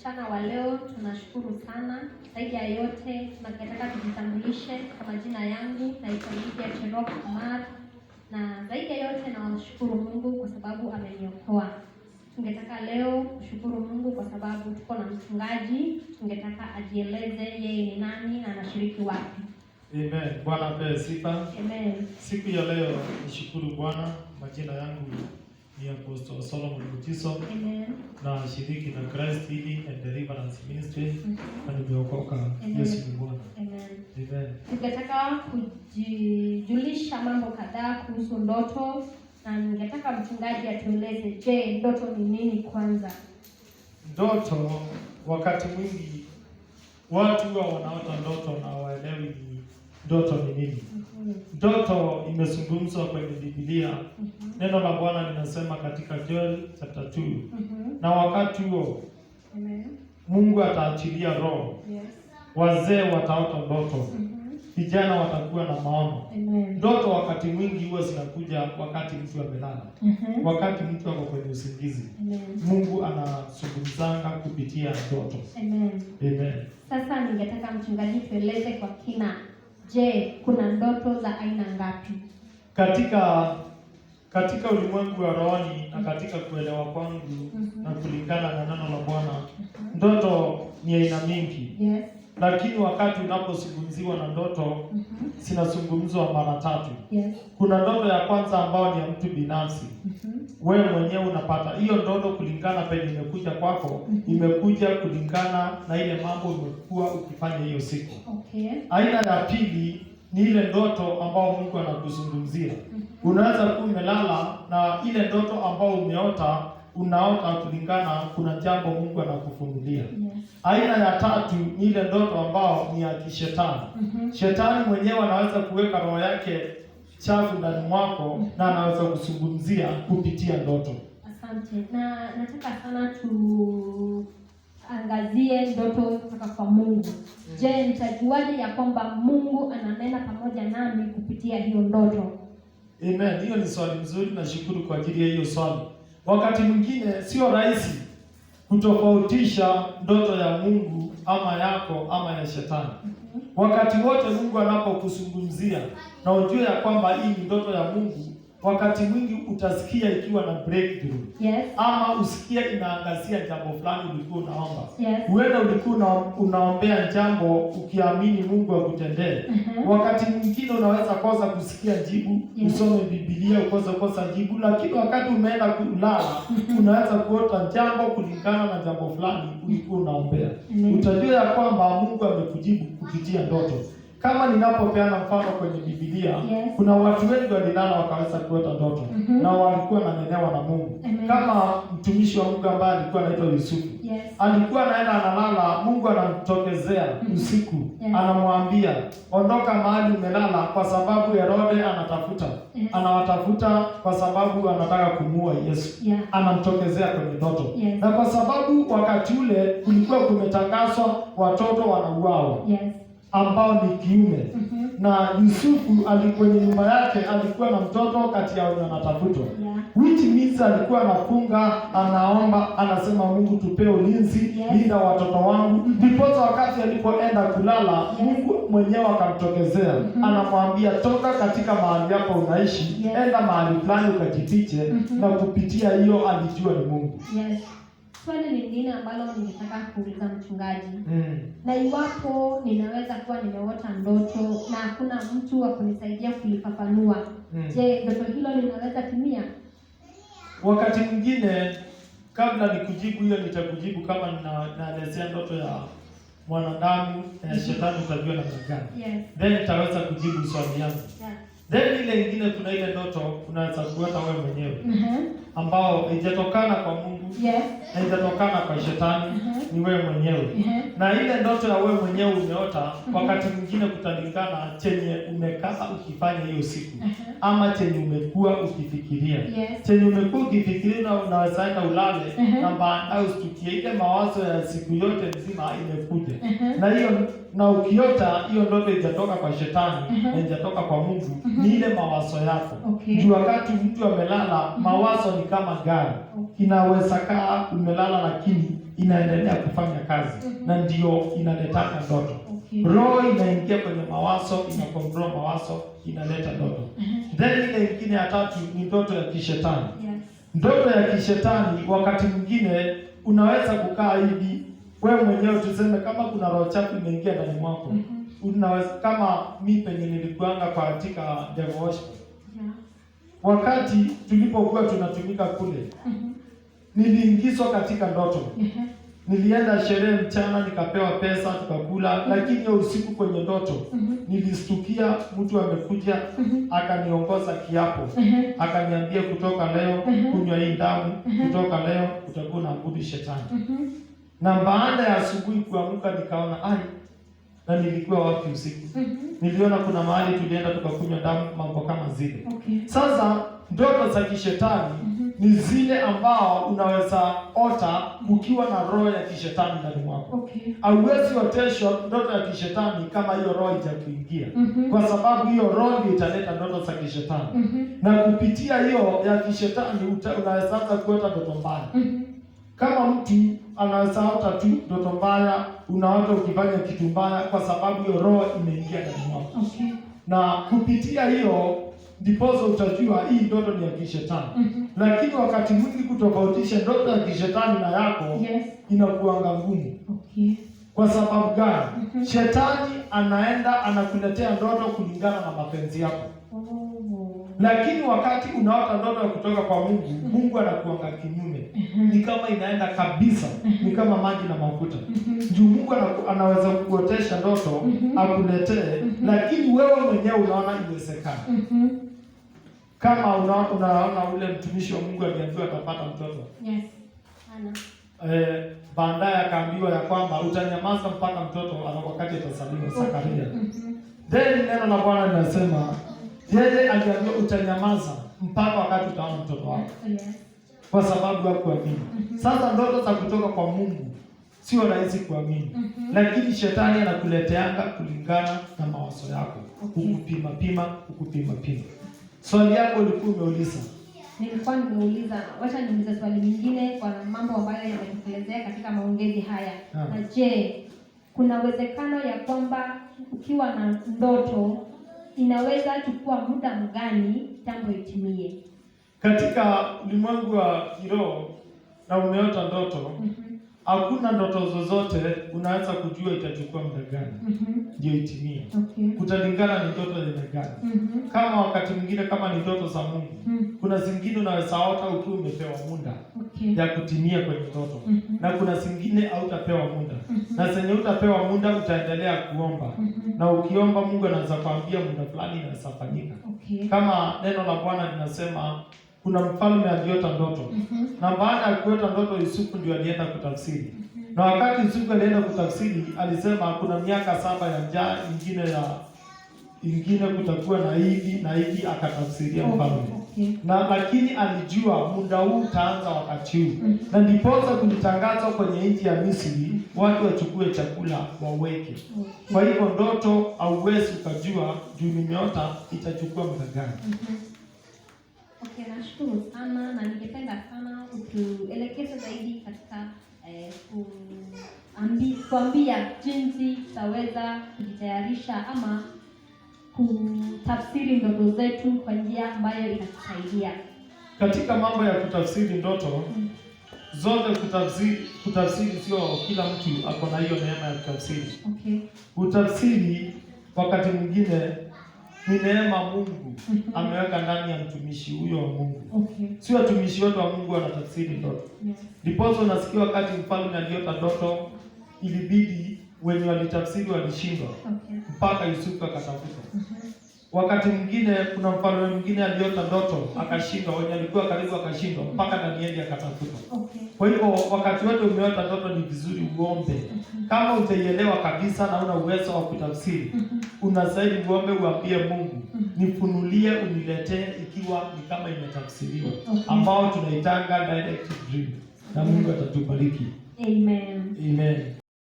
mchana wa leo tunashukuru sana. Zaidi ya yote tunataka tujitambulishe kwa majina yangu naitwa Lydia Cherop Omar, na zaidi ya yote nawashukuru Mungu kwa sababu ameniokoa. Tungetaka leo kushukuru Mungu kwa sababu tuko na mchungaji. Tungetaka ajieleze yeye ni nani na anashiriki wapi. Amen. Bwana apewe sifa. Amen. Siku ya leo nishukuru Bwana. Majina yangu ni Apostle Solomon Mutiso. Amen. Na shiriki na Christ Healing and Deliverance Ministry. Na nimeokoka. Yesu ni Bwana. Amen. Amen. Tungetaka kujijulisha mambo kadhaa kuhusu ndoto, na ningetaka mchungaji atueleze, je, ndoto ni nini kwanza? Ndoto, wakati mwingi watu huwa wanaota ndoto na hawaelewi ni ndoto ni nini. Ndoto imezungumzwa kwenye Biblia. Neno la Bwana linasema katika Joel chapter 2. Na wakati huo Mungu ataachilia roho. Wazee wataota ndoto. Vijana watakuwa na maono. Ndoto wakati mwingi huwa zinakuja wakati mtu amelala. Wakati mtu ako kwenye usingizi. Mungu anazungumzanga kupitia ndoto. Amen. Sasa ningetaka mchungaji tueleze kwa kina, je, kuna ndoto za aina ngapi? Katika ulimwengu wa rohoni na katika kuelewa kwangu na kulingana na neno la Bwana, ndoto ni aina mingi. Yes. Lakini wakati unapozungumziwa na ndoto, zinazungumzwa mara tatu. Yes. Kuna ndoto ya kwanza ambayo ni ya mtu binafsi. Wewe mwenyewe unapata hiyo ndoto kulingana penye imekuja kwako, imekuja kulingana na ile mambo umekuwa ukifanya hiyo siku. Okay. Aina ya pili ni ile ndoto ambayo Mungu anakuzungumzia. Unaweza kuwa umelala na ile ndoto ambayo umeota, unaota kulingana kuna jambo Mungu anakufunulia. Aina ya tatu ni ile ndoto ambayo ni ya kishetani. Shetani mwenyewe anaweza kuweka roho yake chafu ndani mwako na anaweza kuzungumzia kupitia ndoto. Asante. Na nataka sana tuangazie ndoto kutoka kwa Mungu. Je, nitajuaje ya kwamba Mungu ananena pamoja nami kupitia hiyo ndoto? Amen. Hiyo ni swali nzuri, nashukuru kwa ajili ya hiyo swali. Wakati mwingine sio rahisi kutofautisha ndoto ya Mungu ama yako ama ya shetani. Wakati wote Mungu anapokuzungumzia na ujue ya kwamba hii ni ndoto ya Mungu, wakati mwingi utasikia ikiwa na breakthrough. Yes. Ama usikia inaangazia jambo fulani ulikuwa unaomba. Yes. Wewe ulikuwa unaombea jambo ukiamini Mungu akutendee. Wakati mwingine unaweza kosa kusikia jibu, usome Biblia ukosa jibu, lakini wakati umeenda kulala unaweza kuota jambo kulingana na jambo fulani ulikuwa unaombea. Utajua ya kwamba Mungu amekujibu kupitia ndoto. Kama ninapopeana mfano kwenye Biblia, kuna watu wengi walilala wakaweza kuota ndoto na walikuwa wananenewa na Mungu. Kama mtumishi wa Mungu ambaye alikuwa anaitwa Yusufu. Alikuwa anaenda analala, Mungu anamtokezea usiku, anamwambia, "Ondoka mahali umelala kwa sababu Herode anatafuta." Anawatafuta kwa sababu anataka kumuua Yesu. Anamtokezea kwenye ndoto. Na kwa sababu wakati ule kulikuwa kumetangazwa watoto wanauawa. Ambao ni kiume. Na Yusufu kwenye nyumba yake alikuwa na mtoto kati yao anatafutwa. Which means alikuwa anafunga, anaomba, anasema Mungu tupe ulinzi, linda watoto wangu. Ndipo wakati alipoenda kulala, Mungu mwenyewe akamtokezea. Anamwambia, toka katika mahali hapo unaishi, enda mahali fulani ukajifiche, na kupitia hiyo alijua ni Mungu. Swali lingine ambalo ningetaka kuuliza mchungaji. Na iwapo ninaweza kuwa nimeota ndoto na hakuna mtu wa kunisaidia kulifafanua. Je, ndoto hilo linaweza timia? Wakati mwingine kabla nikujibu hiyo nitakujibu kama naelezea ndoto ya mwanadamu na shetani utajua na gani. Then nitaweza kujibu swali yangu. Then ile nyingine kuna ile ndoto unaweza kuota wewe mwenyewe. Ambao haijatokana kwa Mungu. Haijatokana kwa shetani, ni wewe mwenyewe. Na ile ndoto ya wewe mwenyewe umeota, wakati mwingine kutalingana chenye umekaa ukifanya hiyo siku. Ama chenye umekuwa ukifikiria. Chenye umekuwa ukifikiria na unaweza enda ulale na baadaye ustukie ile mawazo ya siku yote nzima imekuja. Na hiyo na ukiota hiyo ndoto haijatoka kwa shetani, haijatoka kwa Mungu, ni ile mawazo yako. Juu wakati mtu amelala, mawazo ni kama gari, inaweza kaa umelala lakini inaendelea kufanya kazi, na ndio inaletaka ndoto. Roho inaingia kwenye mawazo, inakontrol mawazo, inaleta ndoto. Then ile nyingine ya tatu ni ndoto ya kishetani. Ndoto ya kishetani, wakati mwingine unaweza kukaa hivi wewe mwenyewe, tuseme kama kuna roho chafu imeingia ndani mwako. Unaweza, kama mimi penye nilikuanga katika devil worship, wakati tulipokuwa tunatumika kule, niliingizwa katika ndoto. Nilienda sherehe mchana, nikapewa pesa, tukakula, lakini hiyo usiku kwenye ndoto nilistukia mtu amekuja akaniongoza kiapo, akaniambia kutoka leo kunywa hii damu, kutoka leo utakuwa unaabudu shetani. Na baada ya asubuhi kuamka nikaona na nilikuwa wapi usiku? Niliona kuna mahali tulienda tukakunywa damu, mambo kama zile. Sasa ndoto za kishetani ni zile ambao unaweza ota ukiwa na roho ya kishetani ndani mwako. Hauwezi oteshwa ndoto ya kishetani kama hiyo roho haijakuingia, kwa sababu hiyo roho ndio italeta ndoto za kishetani. Na kupitia hiyo ya kishetani unaweza hata kuota ndoto mbaya. Kama mtu anaweza ota tu ndoto mbaya, unaota ukifanya kitu mbaya kwa sababu hiyo roho imeingia ndani mwako. Na kupitia hiyo ndipozo utajua hii ndoto ni ya kishetani. Lakini wakati mwingi kutofautisha ndoto ya kishetani na yako inakuanga ngumu. Kwa sababu gani? Shetani anaenda anakuletea ndoto kulingana na mapenzi yako. Lakini wakati unaota ndoto ya kutoka kwa Mungu, Mungu anakuanga kinyume. Ni kama inaenda kabisa, ni kama maji na mafuta. Juu Mungu anaweza kuotesha ndoto akuletee, lakini wewe mwenyewe unaona iwezekana. Kama unaona ule mtumishi wa Mungu aliambiwa atapata mtoto. Baadaye akaambiwa ya kwamba utanyamaza mpaka mtoto wakati atazaliwa, Zakaria. Then neno la Bwana linasema yeye aliambiwa utanyamaza mpaka wakati utaona mtoto wako. Kwa sababu hakuamini. Sasa ndoto za kutoka kwa Mungu sio rahisi kuamini. Lakini shetani anakuleteanga kulingana na mawazo yako. Kukupima. Swali yako ulikuwa umeuliza. Nilikuwa nimeuliza, wacha niulize swali lingine kwa mambo ambayo yametuelezea katika maongezi haya. Na je, kuna uwezekano ya kwamba ukiwa na ndoto inaweza chukua muda mgani tangu itimie? Katika ulimwengu wa kiroho na umeota ndoto, hakuna ndoto zozote unaweza kujua itachukua muda gani ndio itimie. Kutalingana ni ndoto yenye gani. Kama wakati mwingine kama ni ndoto za Mungu, kuna zingine unaweza ota ukiwa umepewa muda ya kutimia kwenye ndoto. Na kuna zingine hautapewa muda. Na zenye utapewa muda utaendelea kuomba. Na ukiomba Mungu anaweza kuambia muda fulani inaweza fanyika. Kama neno la Bwana linasema kuna mfalme aliota ndoto. Na baada ya kuota ndoto Yusufu ndio alienda kutafsiri. Na wakati Yusufu alienda kutafsiri alisema kuna miaka 7 ya njaa, ingine kutakuwa na hivi na hivi, akatafsiria mfalme. Na lakini alijua muda huu utaanza wakati huu. Na ndiposa kulitangazwa kwenye nchi ya Misri watu wachukue chakula waweke. Kwa hivyo ndoto hauwezi ukajua juu nimeota itachukua muda gani. Nashukuru sana na ningependa sana utuelekeze zaidi katika kuambia jinsi tutaweza kujitayarisha ama kutafsiri ndoto zetu kwa njia ambayo inatusaidia. Katika mambo ya kutafsiri ndoto, zote kutafsiri sio kila mtu ako na hiyo neema ya kutafsiri. Kutafsiri wakati mwingine ni neema Mungu ameweka ndani ya mtumishi huyo wa Mungu. Sio watumishi wote wa Mungu wanatafsiri ndoto. Ndiposa unasikia wakati mfalme aliota ndoto, ilibidi wenye walitafsiri walishindwa. Mpaka Yusufu akatafuta. Wakati mwingine kuna mfalme mwingine aliota ndoto akashindwa, wenye alikuwa karibu akashindwa, mpaka Danieli akatafuta. Kwa hivyo wakati wote umeota ndoto ni vizuri uombe. Kama utaielewa kabisa na una uwezo wa kutafsiri, unastahili uombe, uambie Mungu, nifunulie, uniletee ikiwa ni kama imetafsiriwa, ambao tunaitanga direct dream. Na Mungu atatubariki. Amen. Amen.